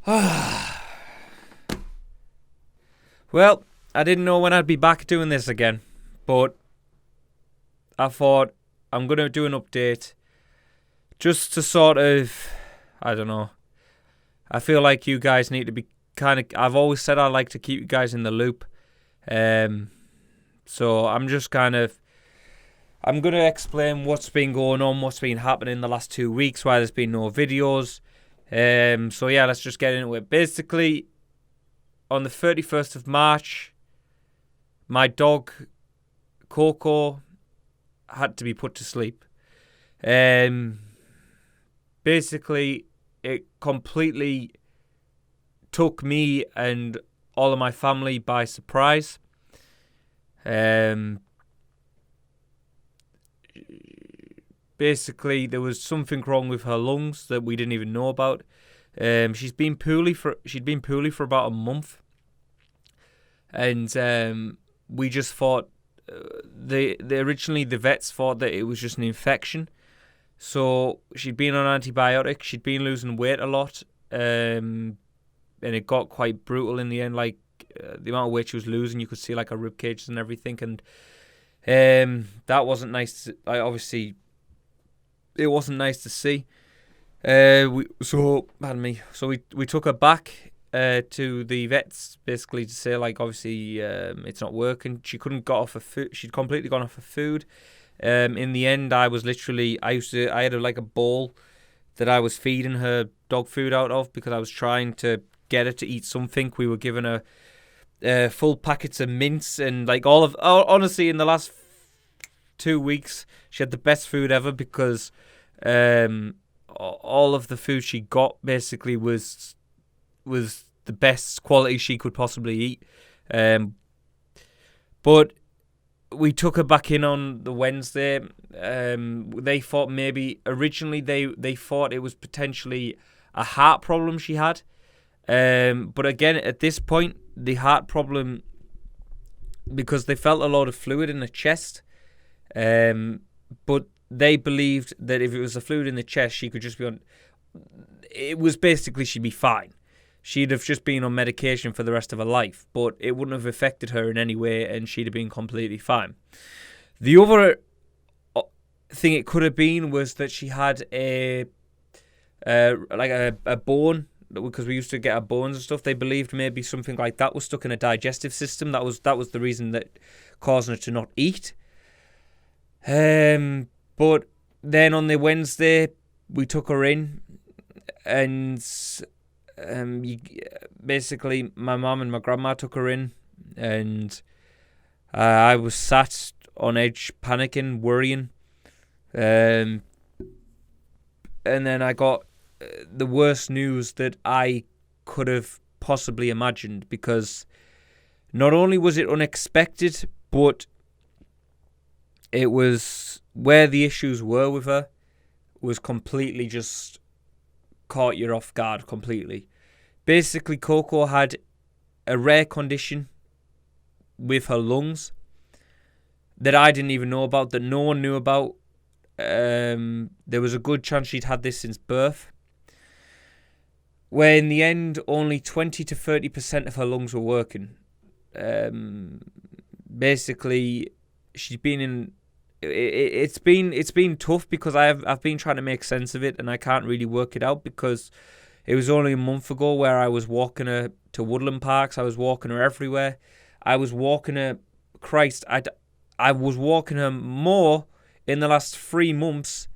Well, I didn't know when I'd be back doing this again, but I thought I'm going to do an update just to sort of, I don't know. I feel like you guys need to be I've always said I like to keep you guys in the loop. So I'm going to explain what's been going on, what's been happening in the last 2 weeks, why there's been no videos. So yeah, let's just get into it. Basically, on the 31st of March, my dog, Coco, had to be put to sleep. Basically, it completely took me and all of my family by surprise. Basically, there was something wrong with her lungs that we didn't even know about. She'd been poorly for about a month, and we just thought originally the vets thought that it was just an infection. So she'd been on antibiotics. She'd been losing weight a lot, and it got quite brutal in the end. Like the amount of weight she was losing, you could see like her rib cages and everything, and that wasn't nice. Obviously, it wasn't nice to see. We took her back to the vets basically to say like obviously it's not working. She couldn't got off her food. She'd completely gone off her food. In the end, I had a bowl that I was feeding her dog food out of because I was trying to get her to eat something. We were giving her full packets of mints and like honestly, in the last 2 weeks, she had the best food ever because all of the food she got basically was the best quality she could possibly eat. But we took her back in on the Wednesday. They thought originally they thought it was potentially a heart problem she had. But again, at this point, the heart problem, because they felt a lot of fluid in the chest. But they believed that if it was a fluid in the chest, she could just be on. It was basically she'd be fine. She'd have just been on medication for the rest of her life, but it wouldn't have affected her in any way, and she'd have been completely fine. The other thing it could have been was that she had a bone, because we used to get our bones and stuff. They believed maybe something like that was stuck in a digestive system. That was the reason that causing her to not eat. But then on the Wednesday, we took her in, and basically my mum and my grandma took her in, and I was sat on edge, panicking, worrying, and then I got the worst news that I could have possibly imagined, because not only was it unexpected, but it was where the issues were with her was completely just caught you off guard completely. Basically, Coco had a rare condition with her lungs that I didn't even know about, that no one knew about. There was a good chance she'd had this since birth, where in the end only 20 to 30% of her lungs were working. Basically, she's been in. It's been tough because I've been trying to make sense of it, and I can't really work it out, because it was only a month ago where I was walking her to woodland parks. I was walking her everywhere. I was walking her. Christ, I was walking her more in the last 3 months,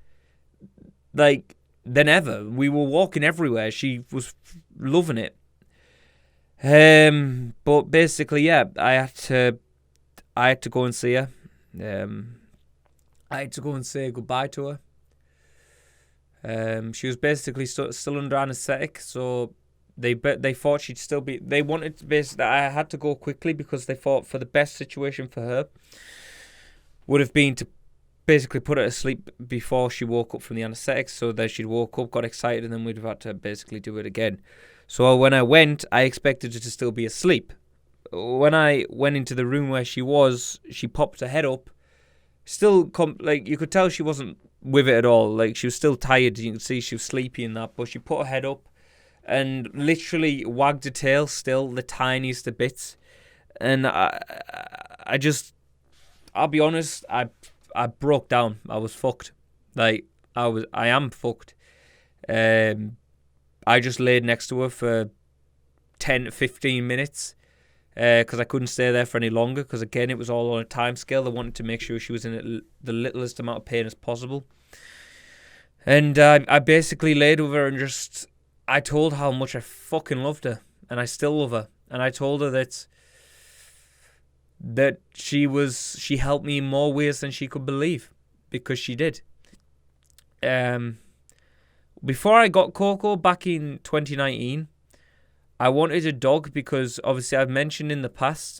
like, than ever. We were walking everywhere. She was loving it. But basically, yeah, I had to go and see her. I had to go and say goodbye to her. She was basically still under anaesthetic, so they thought she'd still be. They wanted to basically. I had to go quickly because they thought for the best situation for her would have been to basically put her to sleep before she woke up from the anaesthetic, so that she'd woke up, got excited, and then we'd have had to basically do it again. So when I went, I expected her to still be asleep. When I went into the room where she was, she popped her head up. Still, like, you could tell she wasn't with it at all. Like, she was still tired. You could see she was sleepy and that. But she put her head up, and literally wagged her tail still the tiniest of bits. And I just, I'll be honest, I broke down. I was fucked. Like, I am fucked. I just laid next to her for 10 to 15 minutes because I couldn't stay there for any longer, because again, it was all on a time scale. They wanted to make sure she was in the littlest amount of pain as possible. And I basically laid with her and just, I told her how much I fucking loved her, and I still love her. And I told her that she helped me in more ways than she could believe, because she did. Before I got Coco back in 2019, I wanted a dog because obviously I've mentioned in the past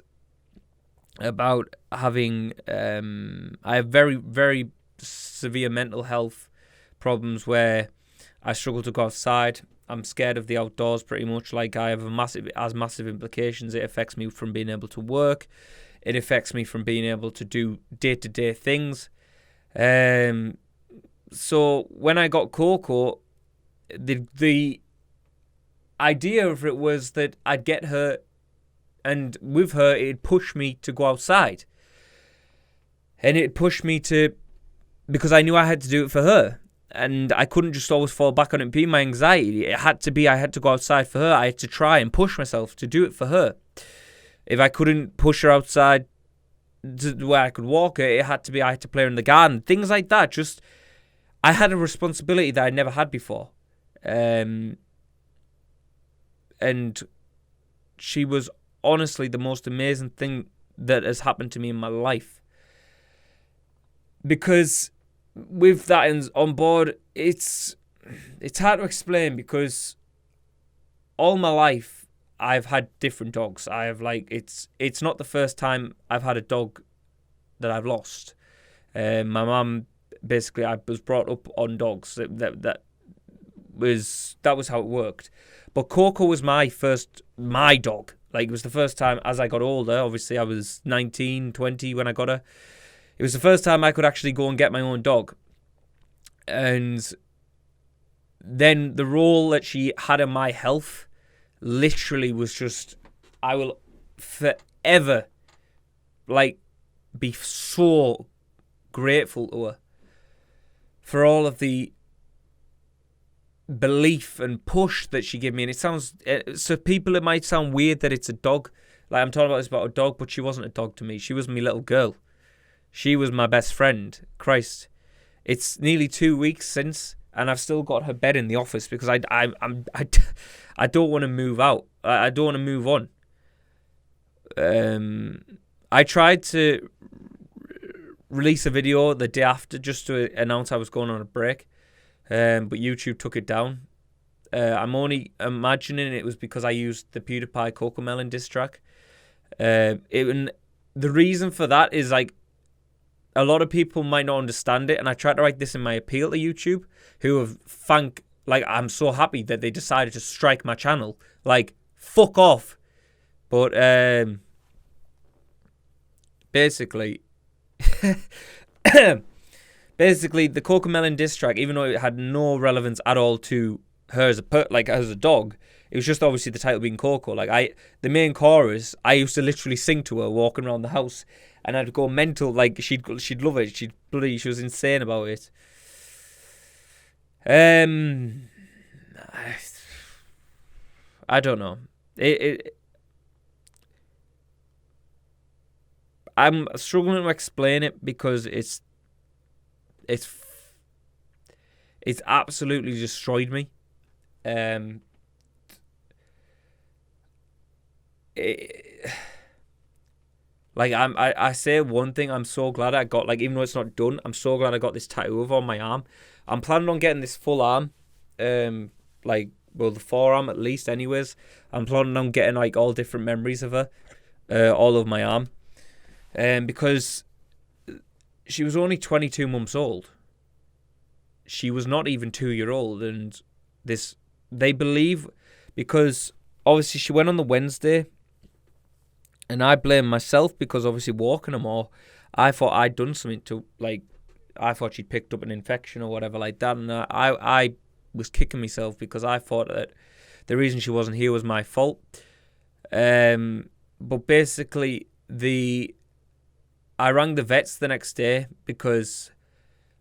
about having I have very, very severe mental health problems where I struggle to go outside. I'm scared of the outdoors pretty much. Like, I have massive implications. It affects me from being able to work. It affects me from being able to do day-to-day things. So when I got Coco, the idea of it was that I'd get her, and with her, it'd push me to go outside. And it pushed me to, because I knew I had to do it for her. And I couldn't just always fall back on it being my anxiety. It had to be, I had to go outside for her. I had to try and push myself to do it for her. If I couldn't push her outside to where I could walk her, it had to be, I had to play her in the garden. Things like that. Just, I had a responsibility that I never had before. And she was honestly the most amazing thing that has happened to me in my life. Because with that on board, it's hard to explain, because all my life I've had different dogs. I have, like, it's not the first time I've had a dog that I've lost. My mum, basically, I was brought up on dogs. That was how it worked. But Coco was my dog. Like, it was the first time as I got older. Obviously, I was 19, 20 when I got her. It was the first time I could actually go and get my own dog. And then the role that she had in my health literally was just, I will forever, like, be so grateful to her for all of the belief and push that she gave me. And it sounds, so people, it might sound weird that it's a dog. Like, I'm talking about this about a dog, but she wasn't a dog to me. She was my little girl. She was my best friend. Christ. It's nearly 2 weeks since, and I've still got her bed in the office because I don't want to move out. I don't want to move on. I tried to release a video the day after just to announce I was going on a break, but YouTube took it down. I'm only imagining it was because I used the PewDiePie Coco Melon diss track. The reason for that is, like, a lot of people might not understand it, and I tried to write this in my appeal to YouTube, who have I'm so happy that they decided to strike my channel. Like, fuck off. But basically, the Coco Melon diss track, even though it had no relevance at all to her as a dog, it was just obviously the title being Coco. Like, the main chorus, I used to literally sing to her walking around the house, and I'd go mental. Like, she'd love it. She was insane about it. I don't know. I'm struggling to explain it because it's absolutely destroyed me. I say one thing, I'm so glad I got, like, even though it's not done, I'm so glad I got this tattoo over on my arm. I'm planning on getting this full arm, the forearm at least anyways. I'm planning on getting, like, all different memories of her, all over my arm. Because she was only 22 months old. She was not even 2-year-old, and they believe, because obviously she went on the Wednesday, and I blame myself because obviously walking her more, I thought I'd done something to, like, I thought she'd picked up an infection or whatever like that, and I was kicking myself because I thought that the reason she wasn't here was my fault. But basically, I rang the vets the next day because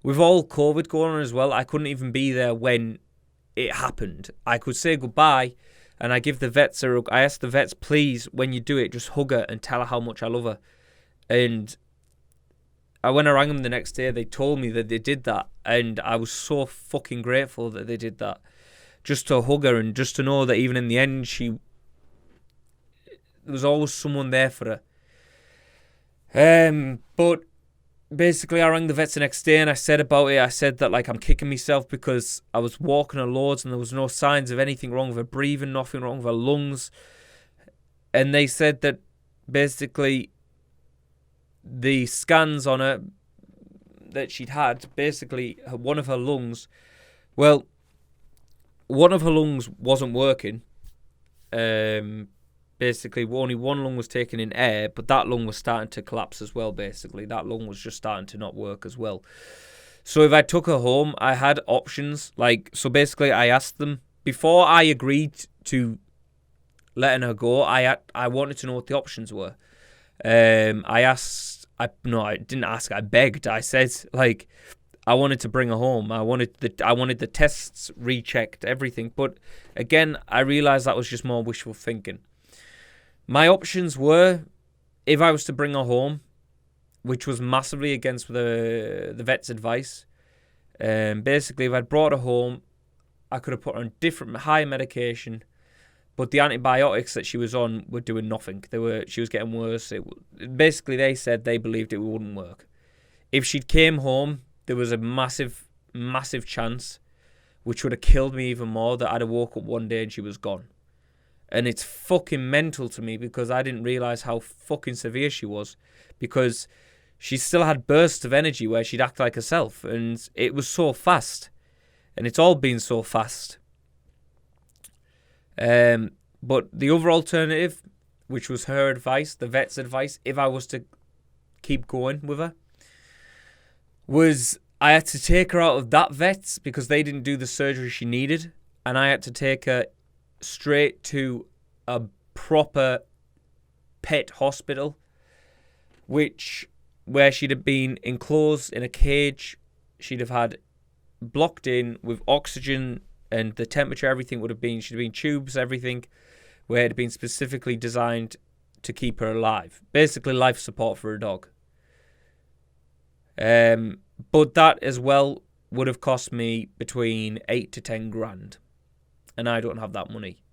with all COVID going on as well, I couldn't even be there when it happened. I could say goodbye, and I asked the vets, please, when you do it, just hug her and tell her how much I love her. And when I rang them the next day, they told me that they did that, and I was so fucking grateful that they did that. Just to hug her and just to know that even in the end, there was always someone there for her. But basically, I rang the vets the next day and I said about it. I said that I'm kicking myself because I was walking her loads and there was no signs of anything wrong with her breathing, nothing wrong with her lungs. And they said that basically the scans on her that she'd had, basically one of her lungs wasn't working. Basically, only one lung was taking in air, but that lung was starting to collapse as well, basically. That lung was just starting to not work as well. So if I took her home, I had options. So basically, I asked them, before I agreed to letting her go, I wanted to know what the options were. I didn't ask, I begged. I said, I wanted to bring her home. I wanted the tests rechecked, everything. But again, I realised that was just more wishful thinking. My options were, if I was to bring her home, which was massively against the vet's advice. Basically, if I'd brought her home, I could have put her on different higher medication, but the antibiotics that she was on were doing nothing. She was getting worse. Basically, they said they believed it wouldn't work. If she'd came home, there was a massive, massive chance, which would have killed me even more, that I'd have woke up one day and she was gone. And it's fucking mental to me because I didn't realise how fucking severe she was, because she still had bursts of energy where she'd act like herself, and it was so fast. And it's all been so fast. But the other alternative, which was her advice, the vet's advice, if I was to keep going with her, was I had to take her out of that vet's because they didn't do the surgery she needed, and I had to take her straight to a proper pet hospital, where she'd have been enclosed in a cage. She'd have had blocked in with oxygen, and the temperature, everything she'd have been tubes, everything, where it had been specifically designed to keep her alive. Basically, life support for a dog. But that as well would have cost me between 8 to 10 grand, and I don't have that money.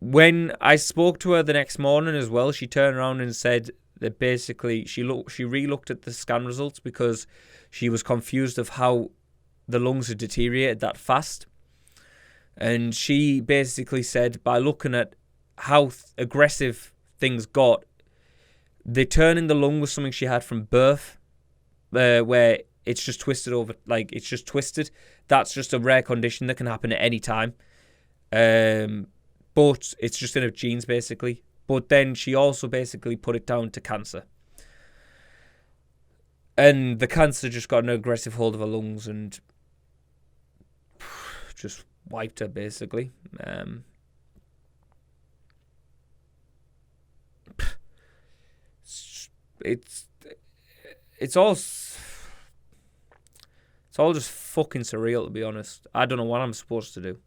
When I spoke to her the next morning as well, she turned around and said that basically she re-looked at the scan results because she was confused of how the lungs had deteriorated that fast. And she basically said, by looking at how aggressive things got, the turn in the lung was something she had from birth, where it's just twisted over, it's just twisted. That's just a rare condition that can happen at any time. But it's just in her genes, basically. But then she also basically put it down to cancer. And the cancer just got an aggressive hold of her lungs and just wiped her, basically. It's all just fucking surreal, to be honest. I don't know what I'm supposed to do.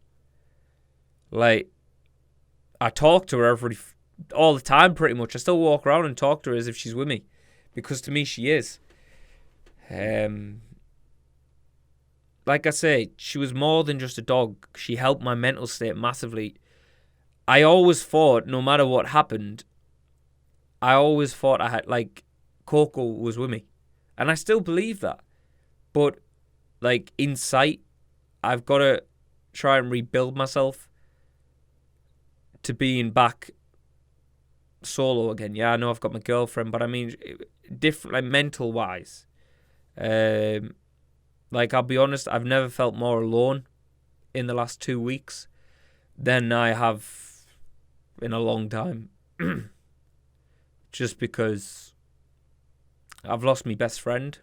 I talk to her all the time, pretty much. I still walk around and talk to her as if she's with me, because to me she is. Like I say, she was more than just a dog. She helped my mental state massively. I always thought, no matter what happened, I had, Coco was with me. And I still believe that. But, in sight, I've got to try and rebuild myself to being back solo again. Yeah, I know I've got my girlfriend, but I mean, different, mental-wise. I'll be honest, I've never felt more alone in the last 2 weeks than I have in a long time. Just because I've lost my best friend.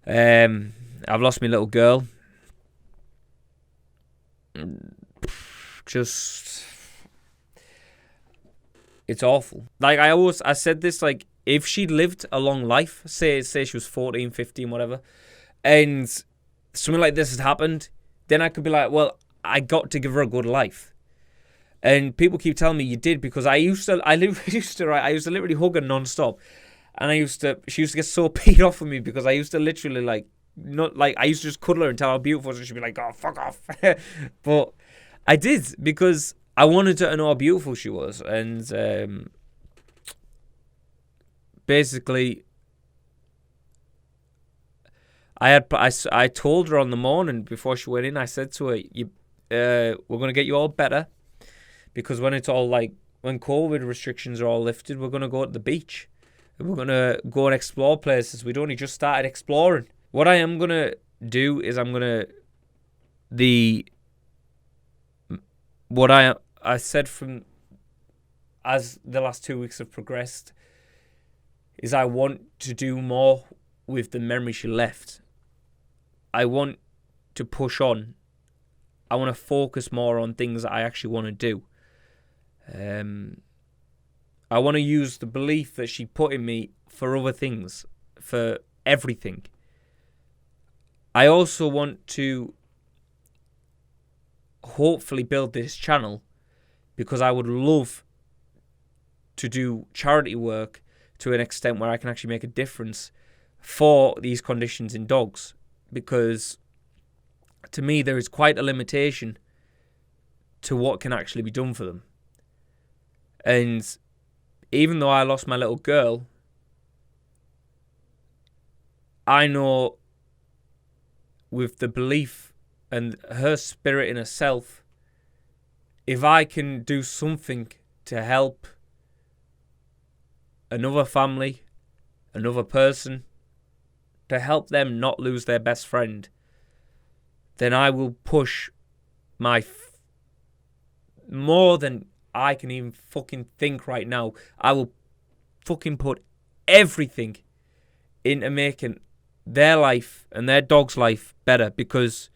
I've lost my little girl. just, it's awful. Like, I said this, like, if she'd lived a long life, say she was 14, 15, whatever, and something like this had happened, then I could be like, well, I got to give her a good life. And people keep telling me you did, because I used to literally hug her non-stop. And she used to get so peed off of me because I used to literally I used to just cuddle her and tell her how beautiful she was, and she'd be like, oh, fuck off. But I did, because I wanted her to know how beautiful she was. And basically, I told her on the morning before she went in, I said to her, we're going to get you all better, because when it's all when COVID restrictions are all lifted, we're going to go to the beach. We're going to go and explore places. We'd only just started exploring. What I am going to do is what I said from as the last 2 weeks have progressed is I want to do more with the memory she left. I want to push on. I want to focus more on things that I actually want to do. I want to use the belief that she put in me for other things, for everything. I also want to hopefully build this channel because I would love to do charity work to an extent where I can actually make a difference for these conditions in dogs, because to me there is quite a limitation to what can actually be done for them. And even though I lost my little girl, I know with the belief and her spirit in herself, if I can do something to help another family, another person, to help them not lose their best friend, then I will push more than I can even fucking think right now. I will fucking put everything into making their life and their dog's life better, because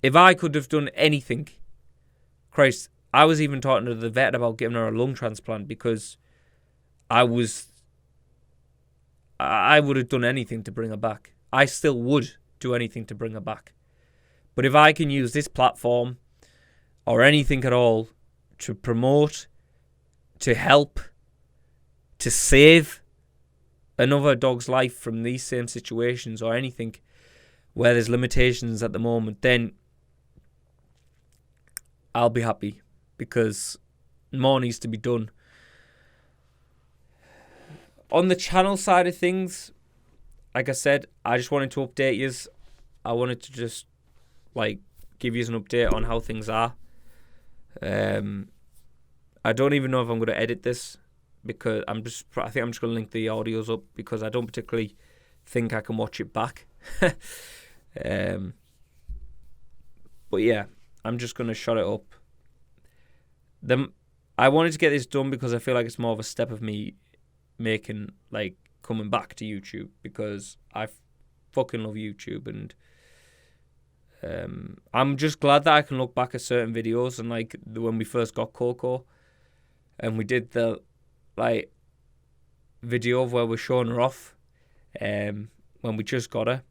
if I could have done anything, Christ, I was even talking to the vet about giving her a lung transplant, because I would have done anything to bring her back. I still would do anything to bring her back. But if I can use this platform or anything at all to promote, to help, to save another dog's life from these same situations or anything where there's limitations at the moment, then I'll be happy, because more needs to be done. On the channel side of things, like I said, I just wanted to update you. I wanted to just give you an update on how things are. I don't even know if I'm going to edit this, because I think I'm just going to link the audios up, because I don't particularly think I can watch it back. But yeah, I'm just going to shut it up. I wanted to get this done because I feel like it's more of a step of me coming back to YouTube, because I fucking love YouTube, and I'm just glad that I can look back at certain videos, and when we first got Coco and we did the video of where we're showing her off when we just got her,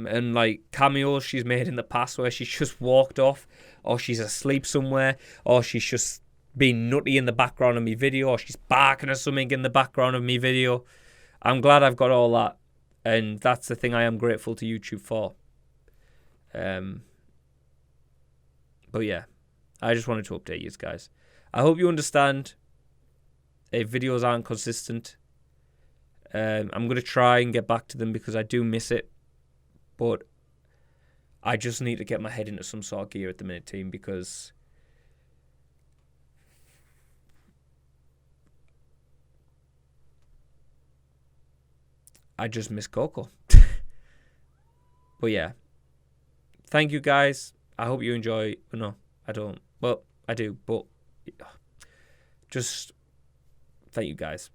and cameos she's made in the past where she's just walked off, or she's asleep somewhere, or she's just being nutty in the background of me video, or she's barking at something in the background of me video. I'm glad I've got all that, and that's the thing I am grateful to YouTube for. But yeah, I just wanted to update you guys. I hope you understand if videos aren't consistent. I'm going to try and get back to them, because I do miss it, but I just need to get my head into some sort of gear at the minute, team, because I just miss Coco. But yeah, thank you guys. I hope you enjoy. No, I don't. Well, I do, but just thank you guys.